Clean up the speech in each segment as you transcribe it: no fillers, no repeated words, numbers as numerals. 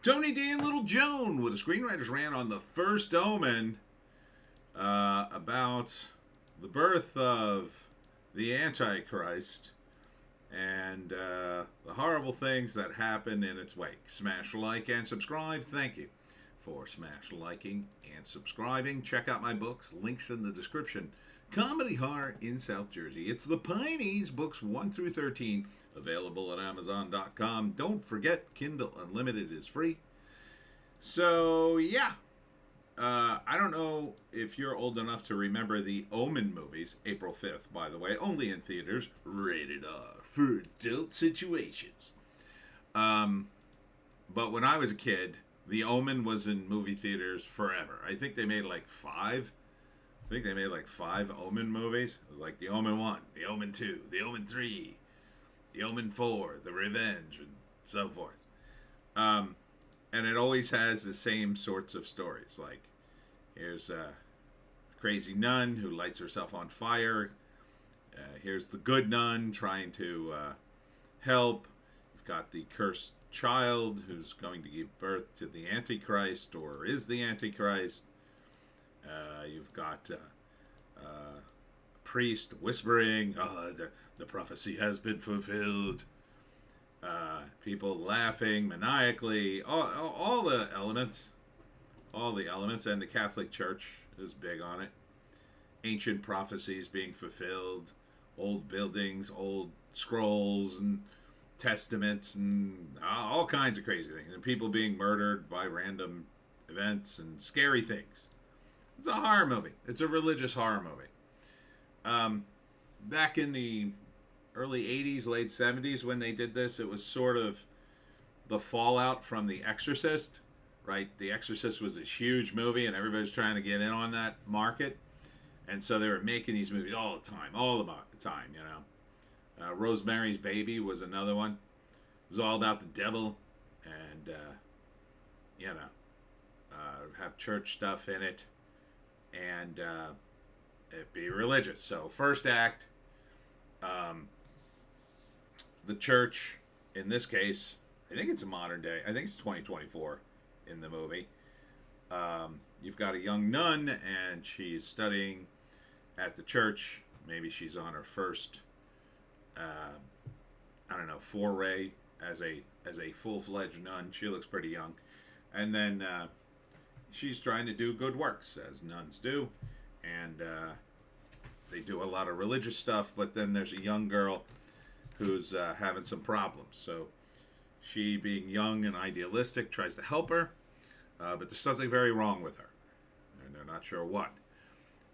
Tony D and Little Joan with a screenwriter's rant on the first Omen about the birth of the Antichrist and the horrible things that happen in its wake. Smash like and subscribe. Thank you for smash liking and subscribing. Check out my books. Links in the description. Comedy Horror in South Jersey. It's the Pineys, books 1 through 13, available at Amazon.com. Don't forget, Kindle Unlimited is free. So, yeah. I don't know if you're old enough to remember the Omen movies, April 5th, by the way, only in theaters, rated R for adult situations. But when I was a kid, the Omen was in movie theaters forever. I think they made like five. I think they made like 5 Omen movies. It was like the Omen 1, the Omen 2, the Omen 3, the Omen 4, the Revenge, and so forth. And it always has the same sorts of stories. Like, here's a crazy nun who lights herself on fire. Here's the good nun trying to help. You've got the cursed child who's going to give birth to the Antichrist, or is the Antichrist. You've got a priest whispering, the prophecy has been fulfilled. People laughing maniacally, all the elements, and the Catholic Church is big on it. Ancient prophecies being fulfilled, old buildings, old scrolls, and testaments, and all kinds of crazy things, and people being murdered by random events and scary things. It's a horror movie. It's a religious horror movie. Back in the early 80s, late 70s, when they did this, it was sort of the fallout from The Exorcist, right? The Exorcist was this huge movie, and everybody's trying to get in on that market. And so they were making these movies all the time, you know. Rosemary's Baby was another one. It was all about the devil and, have church stuff in it. And it be religious. So first act, the church, in this case, I think it's a modern day. I think it's 2024 in the movie. You've got a young nun, and she's studying at the church. Maybe she's on her first, foray as a full-fledged nun. She looks pretty young. And then she's trying to do good works, as nuns do. And they do a lot of religious stuff, but then there's a young girl who's having some problems. So she, being young and idealistic, tries to help her, but there's something very wrong with her, and they're not sure what.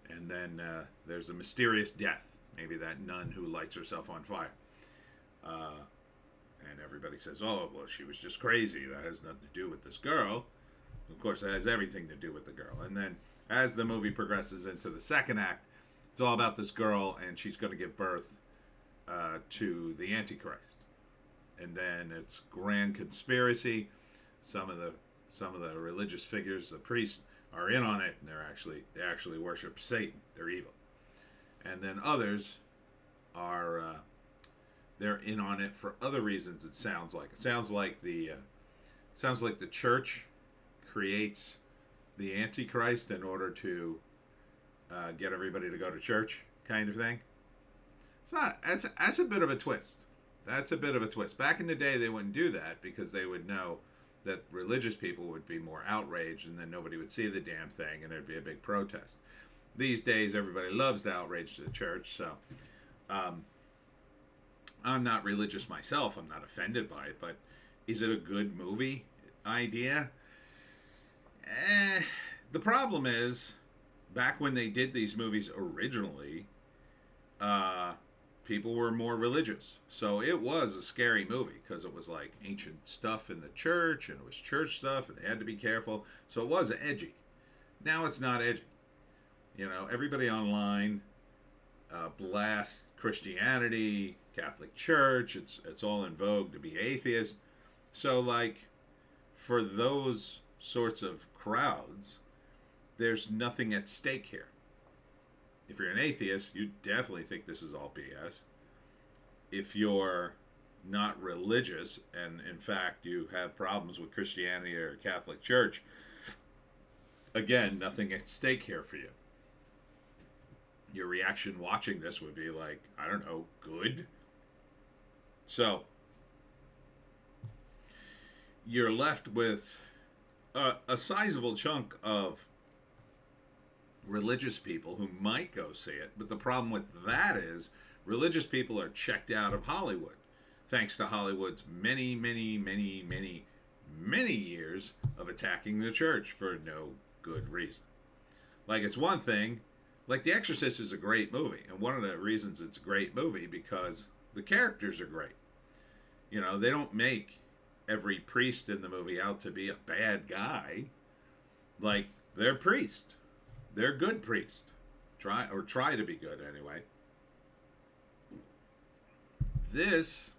And then there's a mysterious death, maybe that nun who lights herself on fire. And everybody says, oh, well, she was just crazy. That has nothing to do with this girl. Of course, it has everything to do with the girl. And then as the movie progresses into the second act, it's all about this girl, and she's going to give birth to the Antichrist. And then it's grand conspiracy. Some of the religious figures, the priests, are in on it, and they actually worship Satan. They're evil. And then others are they're in on it for other reasons. It sounds like the church creates the Antichrist in order to get everybody to go to church, kind of thing. It's not. That's a bit of a twist. That's a bit of a twist. Back in the day, they wouldn't do that because they would know that religious people would be more outraged, and then nobody would see the damn thing, and there'd be a big protest. These days, everybody loves to outrage the church, so I'm not religious myself. I'm not offended by it, but is it a good movie idea? The problem is, back when they did these movies originally, people were more religious. So it was a scary movie because it was like ancient stuff in the church, and it was church stuff, and they had to be careful. So it was edgy. Now it's not edgy. You know, everybody online blasts Christianity, Catholic Church. It's all in vogue to be atheist. So, like, for those sorts of crowds, there's nothing at stake here. If you're an atheist, you definitely think this is all BS. If you're not religious, and in fact you have problems with Christianity or Catholic Church, again, nothing at stake here for you. Your reaction watching this would be like, I don't know, good. So you're left with a sizable chunk of religious people who might go see it. But the problem with that is religious people are checked out of Hollywood, thanks to Hollywood's many, many, many, many, many years of attacking the church for no good reason. Like, it's one thing, like The Exorcist is a great movie, and one of the reasons it's a great movie because the characters are great. You know, they don't make every priest in the movie out to be a bad guy. Like, they're priest. They're good priest. Try to be good anyway. This,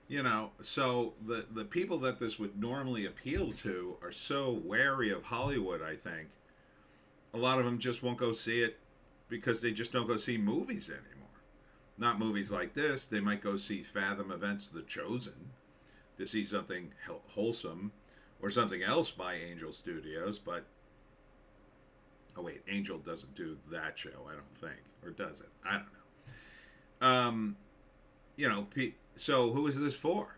you know, so the people that this would normally appeal to are so wary of Hollywood, I think. A lot of them just won't go see it because they just don't go see movies anymore. Not movies like this. They might go see Fathom Events The Chosen to see something wholesome or something else by Angel Studios, but oh wait, Angel doesn't do that show, I don't think, or does it? I don't know. You know, so who is this for?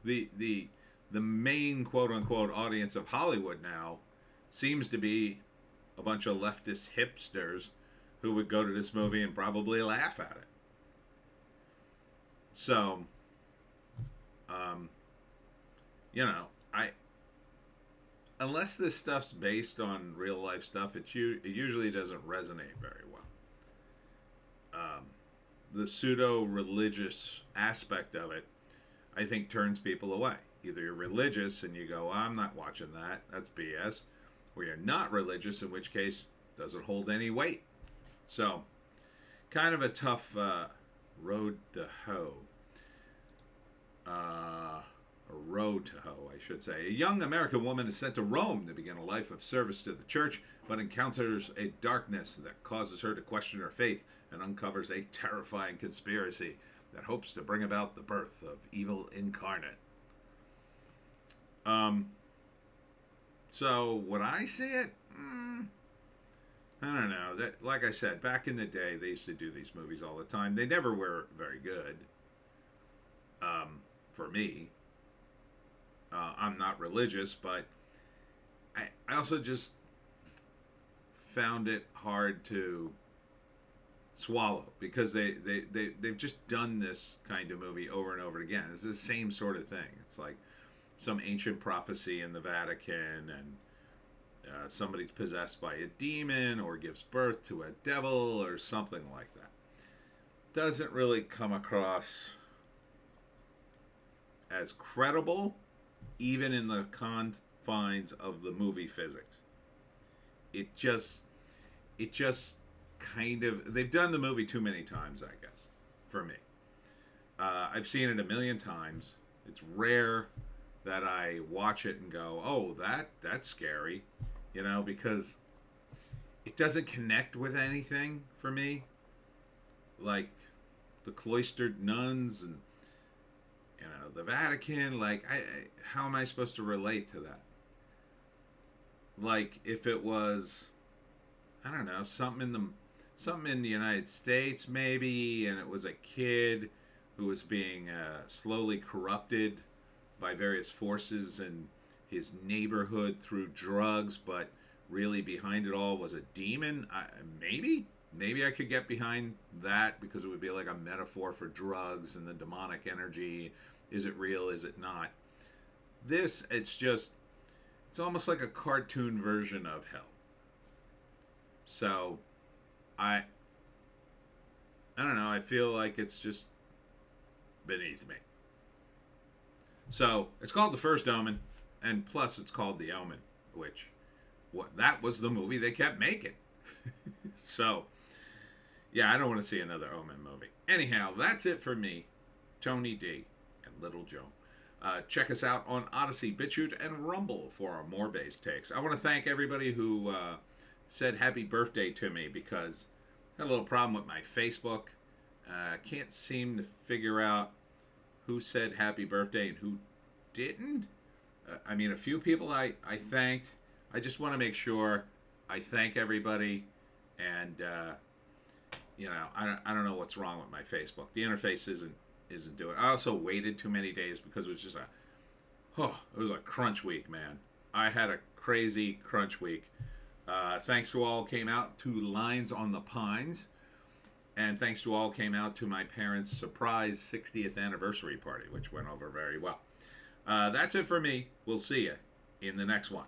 The main quote unquote audience of Hollywood now seems to be a bunch of leftist hipsters who would go to this movie and probably laugh at it. So, you know, unless this stuff's based on real life stuff, it usually doesn't resonate very well. The pseudo religious aspect of it, I think, turns people away. Either you're religious and you go, I'm not watching that, that's BS, or you're not religious, in which case it doesn't hold any weight. So, kind of a tough road to hoe. A road to hoe, I should say. A young American woman is sent to Rome to begin a life of service to the church, but encounters a darkness that causes her to question her faith and uncovers a terrifying conspiracy that hopes to bring about the birth of evil incarnate. So would I see it? I don't know. That, like I said, back in the day, they used to do these movies all the time. They never were very good. For me, I'm not religious, but I also just found it hard to swallow because they've just done this kind of movie over and over again. It's the same sort of thing. It's like some ancient prophecy in the Vatican, and somebody's possessed by a demon or gives birth to a devil or something like that. Doesn't really come across as credible, even in the confines of the movie physics. It just kind of, they've done the movie too many times, I guess, for me. I've seen it a million times. It's rare that I watch it and go, oh, that's scary, you know, because it doesn't connect with anything for me. Like the cloistered nuns and, you know, the Vatican, like, how am I supposed to relate to that? Like, if it was, I don't know, something in the United States, maybe, and it was a kid who was being slowly corrupted by various forces in his neighborhood through drugs, but really behind it all was a demon. Maybe I could get behind that because it would be like a metaphor for drugs and the demonic energy. Is it real? Is it not? This, it's almost like a cartoon version of hell. So, I don't know. I feel like it's just beneath me. So, it's called The First Omen, and plus it's called The Omen, which, that was the movie they kept making. So, yeah, I don't want to see another Omen movie. Anyhow, that's it for me, Tony D, and Little Joan. Check us out on Odysee, Bitchute, and Rumble for our more base takes. I want to thank everybody who said happy birthday to me because I had a little problem with my Facebook. Can't seem to figure out who said happy birthday and who didn't. I mean, a few people I thanked. I just want to make sure I thank everybody. And, I don't know what's wrong with my Facebook. The interface isn't doing it. I also waited too many days because it was just it was a crunch week, man. I had a crazy crunch week. Thanks to all came out to Lines on the Pines. And thanks to all came out to my parents' surprise 60th anniversary party, which went over very well. That's it for me. We'll see you in the next one.